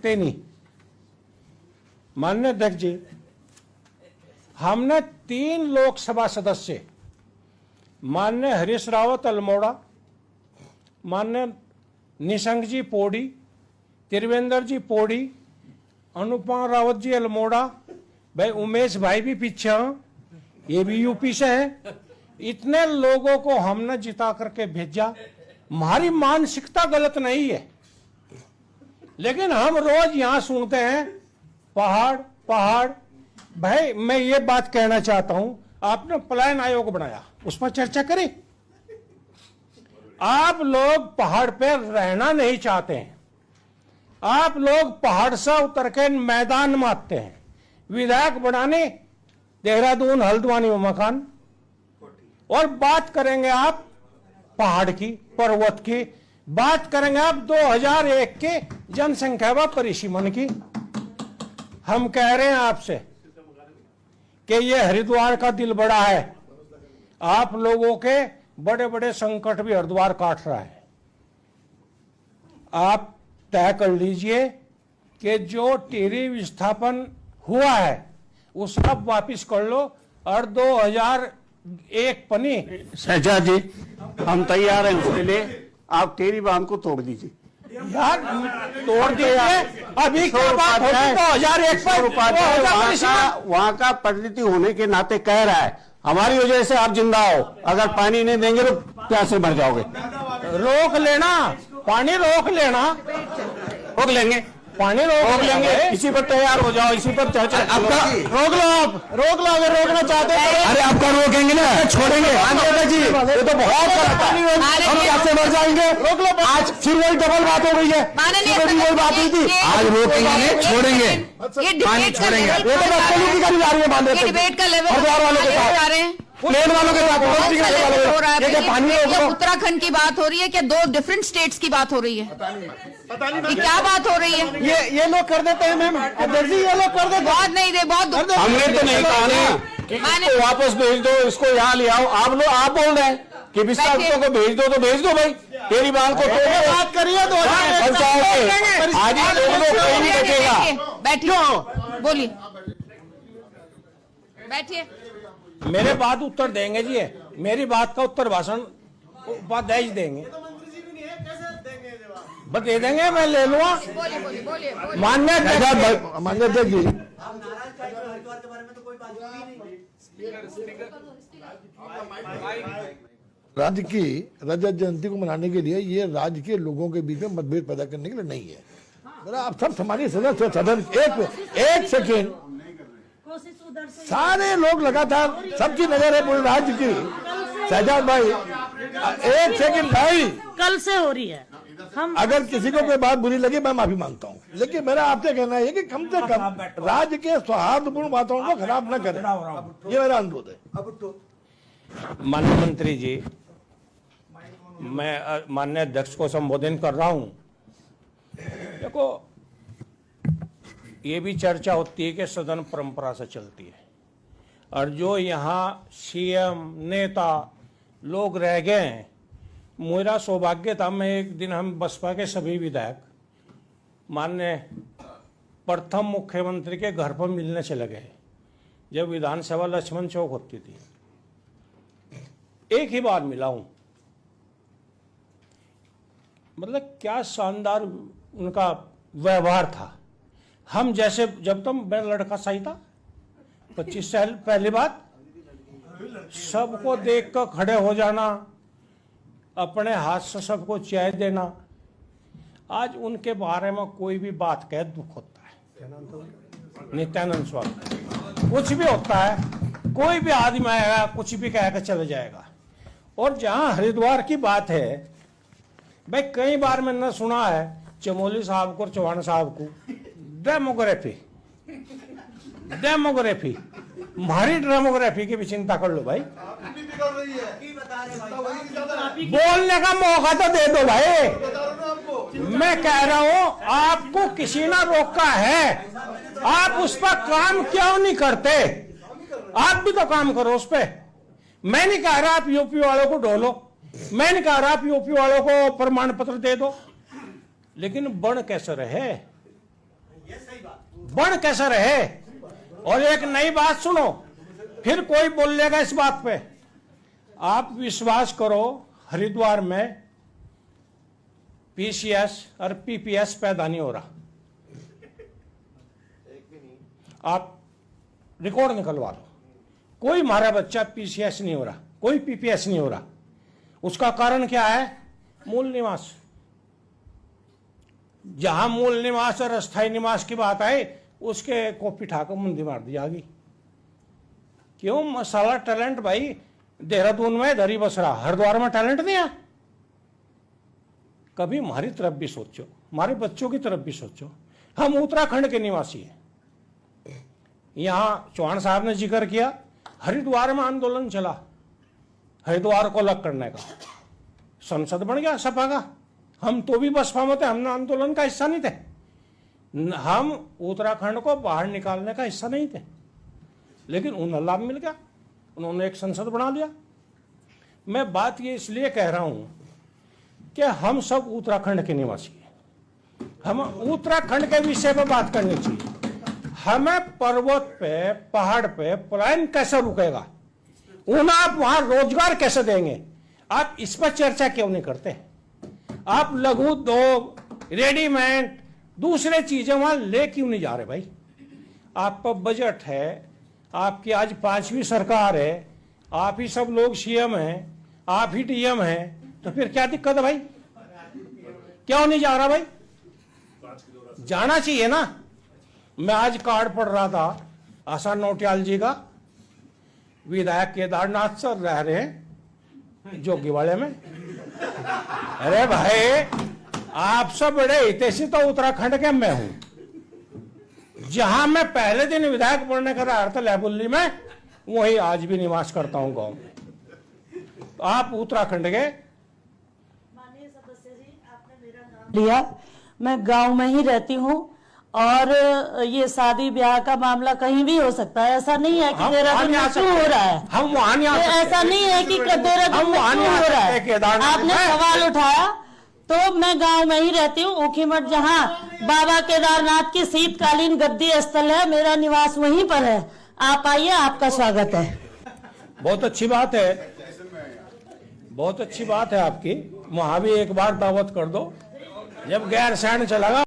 टिकते नहीं। माननीय अध्यक्ष जी, हमने 3 लोकसभा सदस्य माननीय हरीश रावत अल्मोड़ा, माननीय निशंक जी पौड़ी, त्रिवेंद्र जी पौड़ी, अनुपमा रावत जी अल्मोड़ा, भाई उमेश भाई भी पीछे हैं, ये भी यूपी से हैं। इतने लोगों को हमने जिता करके भेजा। हमारी मानसिकता गलत नहीं है, लेकिन हम रोज यहां सुनते हैं पहाड़ पहाड़। भाई मैं ये बात कहना चाहता हूं, आपने पलायन आयोग बनाया, उस पर चर्चा करें। आप लोग पहाड़ पे रहना नहीं चाहते हैं, आप लोग पहाड़ से उतर के मैदान में आते हैं। विधायक बनाने देहरादून हल्द्वानी में मकान, और बात करेंगे आप पहाड़ की, पर्वत की, बात करेंगे आप 2001 के जनसंख्या व परिसीमन की। हम कह रहे हैं आपसे कि ये हरिद्वार का दिल बड़ा है, आप लोगों के बड़े बड़े संकट भी हरिद्वार काट रहा है। आप तय कर लीजिए कि जो टिहरी विस्थापन हुआ है उसका वापिस कर लो, और 2001 पनी। शहजाद जी, हम तैयार हैं उसके लिए, आप टिहरी बांध को तोड़ दीजिए। यार तोड़ दीजिए, अभी क्या बात होती 2001 पर वहां का प्रतिनिधि होने के नाते कह रहा है हमारी वजह से आप जिंदा हो, अगर पानी नहीं देंगे तो प्यासे मर जाओगे। रोक लेना, पानी रोक लेना, रोक लेंगे, पानी रोक लेंगे। इसी पर तैयार हो जाओ, इसी पर चर्चा। आपका रोक लो, आप रोक लो, अगर रोकना चाहते हैं। अरे आपका रोकेंगे ना, छोड़ेंगे जी, ये तो बहुत हम कैसे मर जाएंगे। रोक लो, आज फिर वही डबल बात हो गई है, वही बात हुई थी। आज रोकेंगे नहीं, छोड़ेंगे, पानी छोड़ेंगे। ये तो बच्चों की करी जा रही है बांधे हरिद्वार वालों के साथ, प्लेन वालों के साथ हो रहा है। उत्तराखंड की बात हो रही है क्या? 2 डिफरेंट स्टेट्स की बात हो रही है, पता नहीं क्या बात हो रही है। ये लोग कर देते हैं मैम, अध्यक्ष जी ये लोग कर देते। बहुत नहीं दे, बहुत हमने तो नहीं कहा ना कि इसको वापस भेज दो, इसको यहाँ ले आओ। आप लोग आप बोल रहे हैं कि विस्थापितों को भेज दो, तो भेज दो भाई। तेरी बात को बात करिए, आज ही लोग नहीं बचेगा। बैठिए, बोलिए, बैठिए। मेरे बात उत्तर देंगे जी, मेरी बात का उत्तर भाषण उपाध्याय देंगे, बस दे देंगे, मैं ले लूंगा। मान्य अध्यक्ष जी, राज्य की रजत जयंती को मनाने के लिए ये राज्य के लोगों के बीच में मतभेद पैदा करने के लिए नहीं है। मेरा आप सब हमारे सदस्य सदन एक सेकेंड, सारे लोग लगातार, सबकी नजर है पूरे राज्य की। शहजाद भाई एक सेकंड भाई, कल से हो रही है। हम अगर किसी को कोई बात बुरी लगी मैं माफी मांगता हूँ, लेकिन मेरा आपसे कहना है कि कम से कम राज्य के सौहार्दपूर्ण वातावरण को खराब न करें, ये मेरा अनुरोध है। माननीय मंत्री जी, मैं माननीय अध्यक्ष को संबोधित कर रहा हूं। देखो, ये भी चर्चा होती है कि सदन परंपरा से चलती है, और जो यहाँ सीएम नेता लोग रह गए हैं, मेरा सौभाग्य था, मैं एक दिन हम बसपा के सभी विधायक माननीय प्रथम मुख्यमंत्री के घर पर मिलने चले गए, जब विधानसभा लक्ष्मण चौक होती थी। एक ही बार मिला हूं, मतलब क्या शानदार उनका व्यवहार था। हम जैसे, जब तक मैं लड़का सही था 25 साल पहली बात, सबको देख कर खड़े हो जाना, अपने हाथ से सबको चाय देना। आज उनके बारे में कोई भी बात कहे दुख होता है। नित्यानंद स्वामी, कुछ भी होता है, कोई भी आदमी आएगा कुछ भी कहकर चले जाएगा। और जहां हरिद्वार की बात है, भाई कई बार मैंने सुना है चमोली साहब को और चौहान साहब को डेमोग्राफी, हमारी डेमोग्राफी की भी चिंता कर लो भाई, बोलने का मौका तो दे दो भाई। मैं कह रहा हूं, आपको किसी ने रोका है, आप उस पर काम क्यों नहीं करते? आप भी तो काम करो उस पर। मैं नहीं कह रहा आप यूपी वालों को ढोलो, मैं नहीं कह रहा आप यूपी वालों को प्रमाण पत्र दे दो, लेकिन बन कैसे रहे? बन कैसे रहे। और एक नई बात सुनो, फिर कोई बोल लेगा इस बात पे, आप विश्वास करो हरिद्वार में पीसीएस और पीपीएस पैदा नहीं हो रहा। आप रिकॉर्ड निकलवा लो, कोई हमारा बच्चा पीसीएस नहीं हो रहा, कोई पीपीएस नहीं हो रहा। उसका कारण क्या है? मूल निवास। जहां मूल निवास और अस्थायी निवास की बात आए, उसके कॉपी ठाकर मुंडी मार दी जाएगी। क्यों? मसाला टैलेंट भाई देहरादून में इधर ही बस रहा, हरिद्वार में टैलेंट नहीं है। कभी हमारी तरफ भी सोचो, हमारे बच्चों की तरफ भी सोचो। हम उत्तराखंड के निवासी हैं। यहां चौहान साहब ने जिक्र किया, हरिद्वार में आंदोलन चला हरिद्वार को अलग करने का, संसद बन गया सपा का। हम तो भी बसपा में थे, हमने आंदोलन का हिस्सा नहीं थे। हम उत्तराखंड को बाहर निकालने का हिस्सा नहीं थे, लेकिन उन्हें लाभ मिल गया, उन्होंने एक संसद बना लिया। मैं बात ये इसलिए कह रहा हूं कि हम सब उत्तराखंड के निवासी हैं, हम उत्तराखंड के विषय पर बात करनी चाहिए। हमें पर्वत पे, पहाड़ पे पलायन कैसे रुकेगा, उन्हें आप वहां रोजगार कैसे देंगे, आप इस पर चर्चा क्यों नहीं करते? आप लघु उद्योग, रेडीमेड, दूसरे चीजें वहां ले क्यों नहीं जा रहे भाई? आप पर बजट है, आपकी आज 5वीं सरकार है, आप ही सब लोग सीएम हैं, आप ही डीएम हैं, तो फिर क्या दिक्कत है भाई? क्यों नहीं जा रहा भाई? जाना चाहिए ना। मैं आज कार्ड पढ़ रहा था आशा नोटियाल जी का, विधायक केदारनाथ सर रह रहे हैं जोगीवाड़े में। अरे भाई, आप सब बड़े हितैषी तो उत्तराखंड के मैं हूं। जहां मैं पहले दिन विधायक बनने का रहा था लहबुल्ली में, वही आज भी निवास करता हूं गांव में। तो आप उत्तराखंड के माननीय सदस्य जी, आपने मेरा नाम लिया, मैं गांव में ही रहती हूं। और ये शादी ब्याह का मामला कहीं भी हो सकता है, ऐसा नहीं है कि देहरादून में क्यों हो रहा है। हम वहां नहीं आ सकते। ऐसा नहीं है कि देहरादून में क्यों हो रहा है। आपने सवाल उठाया तो मैं गांव में ही रहती हूँ, ऊखीमठ, जहाँ बाबा केदारनाथ की शीतकालीन गद्दी स्थल है, मेरा निवास वहीं पर है। आप आइए, आपका स्वागत है। बहुत अच्छी बात है, बहुत अच्छी बात है आपकी। वहां भी एक बार दावत कर दो, जब गैर सैंड चलेगा।